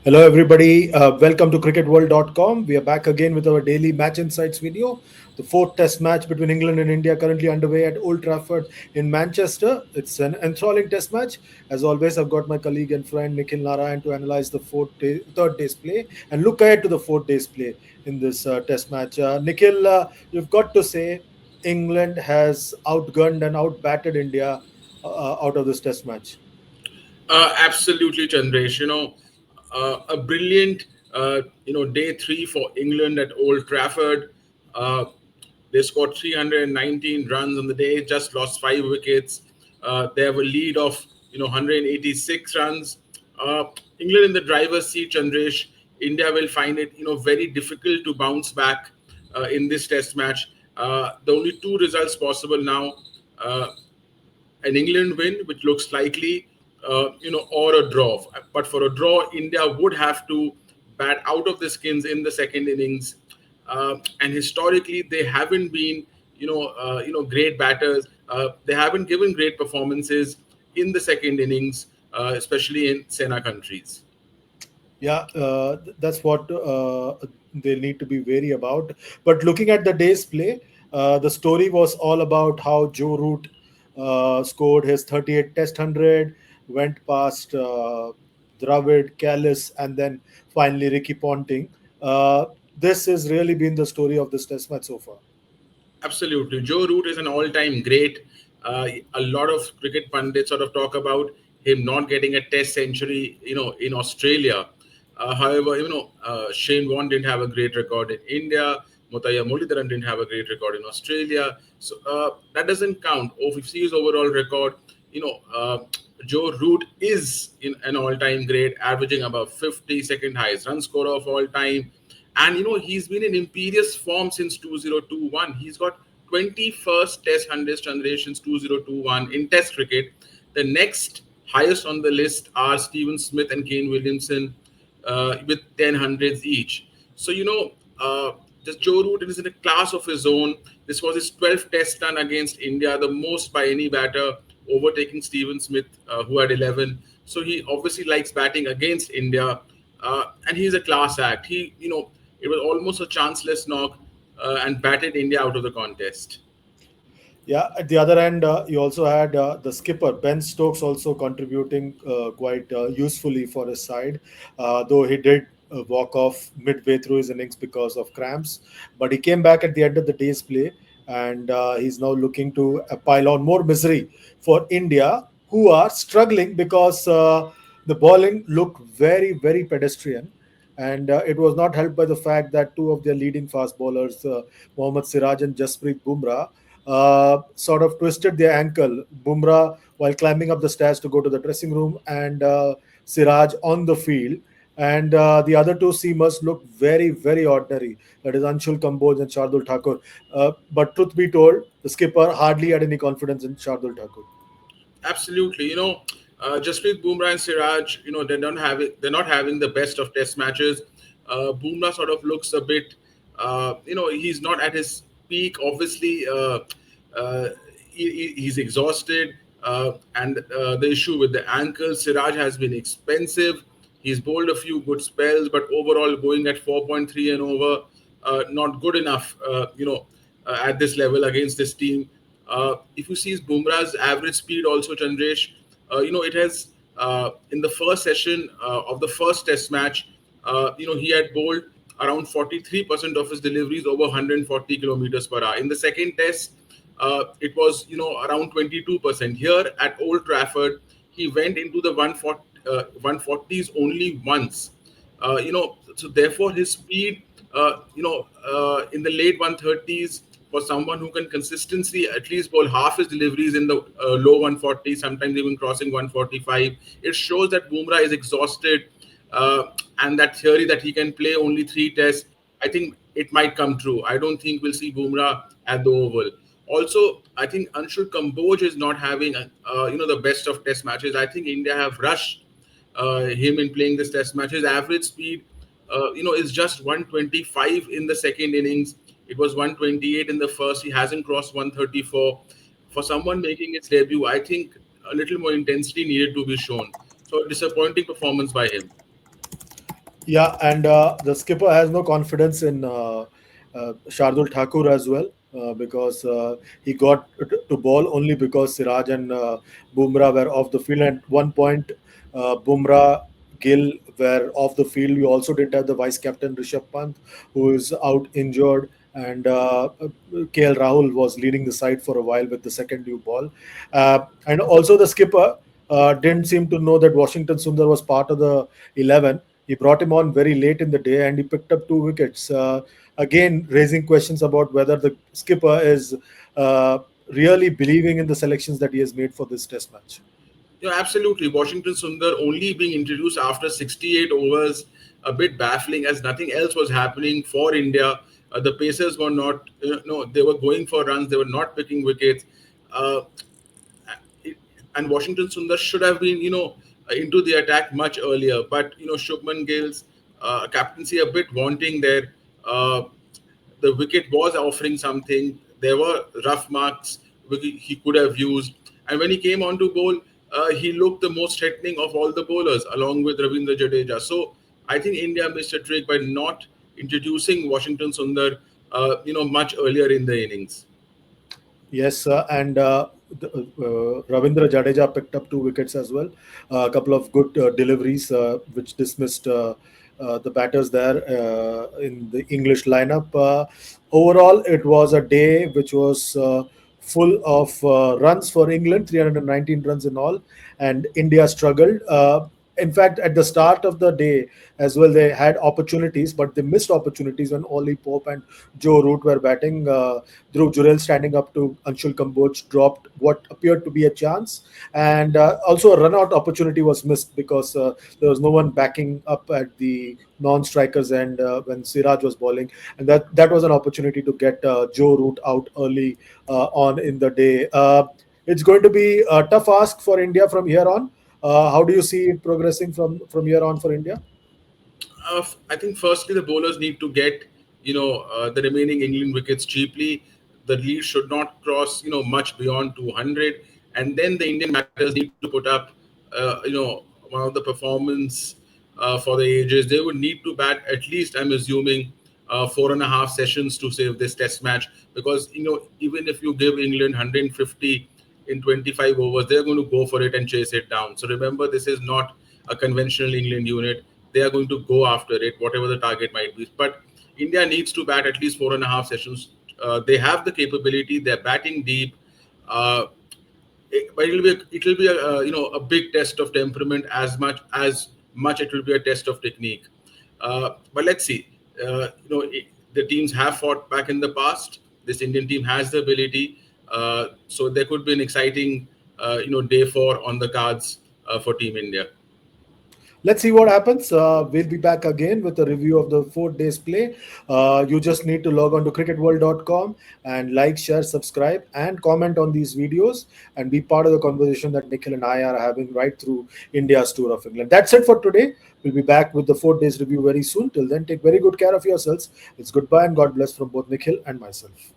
Hello, everybody. Welcome to cricketworld.com. We are back again with our daily match insights video. The fourth test match between England and India currently underway at Old Trafford in Manchester. It's an enthralling test match. As always, I've got my colleague and friend Nikhil Narayan to analyze the third day's play and look ahead to the fourth day's play in this test match. Nikhil, you've got to say England has outgunned and outbatted India out of this test match. Absolutely, Chandresh. A brilliant, day three for England at Old Trafford. Uh, they scored 319 runs on the day, just lost 5 wickets. They have a lead of 186 runs. Uh, England in the driver's seat, Chandresh. India will find it very difficult to bounce back in this Test match. The only two results possible now. Uh, an England win, which looks likely, or a draw. But for a draw, India would have to bat out of the skins in the second innings. And historically, they haven't been, great batters. They haven't given great performances in the second innings, especially in Sena countries. Yeah, that's what they need to be wary about. But looking at the day's play, the story was all about how Joe Root scored his 38 Test 100, went past Dravid, Callis, and then finally Ricky Ponting. This has really been the story of this Test match so far. Absolutely. Joe Root is an all time great. A lot of cricket pundits sort of talk about him not getting a test century, in Australia. However, Shane Warne didn't have a great record in India. Mutaya Muralidharan didn't have a great record in Australia. So that doesn't count. OFC's overall record, you know, uh, Joe Root is in an all-time great, averaging about 50, second highest run scorer of all time. And he's been in imperious form since 2021. He's got 21st Test hundreds generations 2021 in Test cricket. The next highest on the list are Stephen Smith and Kane Williamson with 10 hundreds each. So just Joe Root is in a class of his own. This was his 12th Test run against India, the most by any batter, overtaking Stephen Smith, who had 11. So he obviously likes batting against India, and he's a class act. It was almost a chanceless knock, and batted India out of the contest. Yeah, at the other end, you also had the skipper, Ben Stokes, also contributing quite usefully for his side, though he did walk off midway through his innings because of cramps. But he came back at the end of the day's play, and he's now looking to pile on more misery for India, who are struggling because the bowling looked very, very pedestrian. And it was not helped by the fact that two of their leading fast bowlers, Mohammad Siraj and Jasprit Bumrah, sort of twisted their ankle. Bumrah while climbing up the stairs to go to the dressing room, and Siraj on the field. And the other two seamers looked very, very ordinary. That is Anshul Kamboj and Shardul Thakur. But truth be told, the skipper hardly had any confidence in Shardul Thakur. Absolutely. Jasprit Bumrah and Siraj, they're not having the best of Test matches. Bumrah sort of looks a bit, he's not at his peak. Obviously, uh, he's exhausted, and the issue with the ankle. Siraj has been expensive. He's bowled a few good spells, but overall going at 4.3 and over, not good enough. At this level against this team. If you see Bumrah's average speed also, Chandresh, it has in the first session of the first Test match, he had bowled around 43% of his deliveries over 140 kilometers per hour. In the second Test, it was around 22%. Here at Old Trafford, he went into the 140s only once. So therefore his speed, in the late 130s, for someone who can consistently at least bowl half his deliveries in the low 140s, sometimes even crossing 145, it shows that Bumrah is exhausted, and that theory that he can play only three tests, I think it might come true. I don't think we'll see Bumrah at the Oval. Also, I think Anshul Kamboj is not having, the best of Test matches. I think India have rushed him in playing this Test match. His average speed, is just 125 in the second innings. It was 128 in the first. He hasn't crossed 134. For someone making its debut, I think a little more intensity needed to be shown. So, disappointing performance by him. Yeah, and the skipper has no confidence in Shardul Thakur as well, because he got to ball only because Siraj and Bumrah were off the field. At one point, Bumrah, Gill were off the field. We also didn't have the vice captain Rishabh Pant, who is out injured, and KL Rahul was leading the side for a while with the second new ball. And also the skipper didn't seem to know that Washington Sundar was part of the 11. He brought him on very late in the day and he picked up 2 wickets. Again, raising questions about whether the skipper is uh, really believing in the selections that he has made for this test match. Absolutely. Washington Sundar only being introduced after 68 overs, a bit baffling as nothing else was happening for India. The Pacers were not, no, they were going for runs, they were not picking wickets. Uh, and Washington Sundar should have been, into the attack much earlier. But, Shubman Gill's captaincy a bit wanting there. Uh, the wicket was offering something. There were rough marks which he could have used. And when he came on to bowl, he looked the most threatening of all the bowlers, along with Ravindra Jadeja. So I think India missed a trick by not introducing Washington Sundar, much earlier in the innings. Yes, and Ravindra Jadeja picked up 2 wickets as well. A couple of good deliveries, which dismissed the batters there in the English lineup. Overall, it was a day which was full of runs for England, 319 runs in all, and India struggled. In fact, at the start of the day as well, they had opportunities, but they missed opportunities when Ollie Pope and Joe Root were batting. Dhruv Jurel standing up to Anshul Kamboj dropped what appeared to be a chance, and also a run-out opportunity was missed because there was no one backing up at the non-strikers end when Siraj was bowling, and that was an opportunity to get Joe Root out early on in the day. It's going to be a tough ask for India from here on. How do you see it progressing from here on for India? I think firstly the bowlers need to get the remaining England wickets cheaply. The lead should not cross much beyond 200, and then the Indian batters need to put up one of the performance for the ages. They would need to bat at least, I'm assuming, 4.5 sessions to save this Test match, because even if you give England 150 in 25 overs, they're going to go for it and chase it down. So remember, this is not a conventional England unit. They are going to go after it, whatever the target might be. But India needs to bat at least 4.5 sessions. They have the capability. They're batting deep. Uh, but it'll be a a big test of temperament as much it will be a test of technique. But let's see. The teams have fought back in the past. This Indian team has the ability, so there could be an exciting day four on the cards for Team India. Let's see what happens. We'll be back again with a review of the 4 days play. You just need to log on to cricketworld.com and like, share, subscribe, and comment on these videos and be part of the conversation that Nikhil and I are having right through India's tour of England. That's it for today. We'll be back with the 4 days review very soon. Till then, take very good care of yourselves. It's goodbye and God bless from both Nikhil and myself.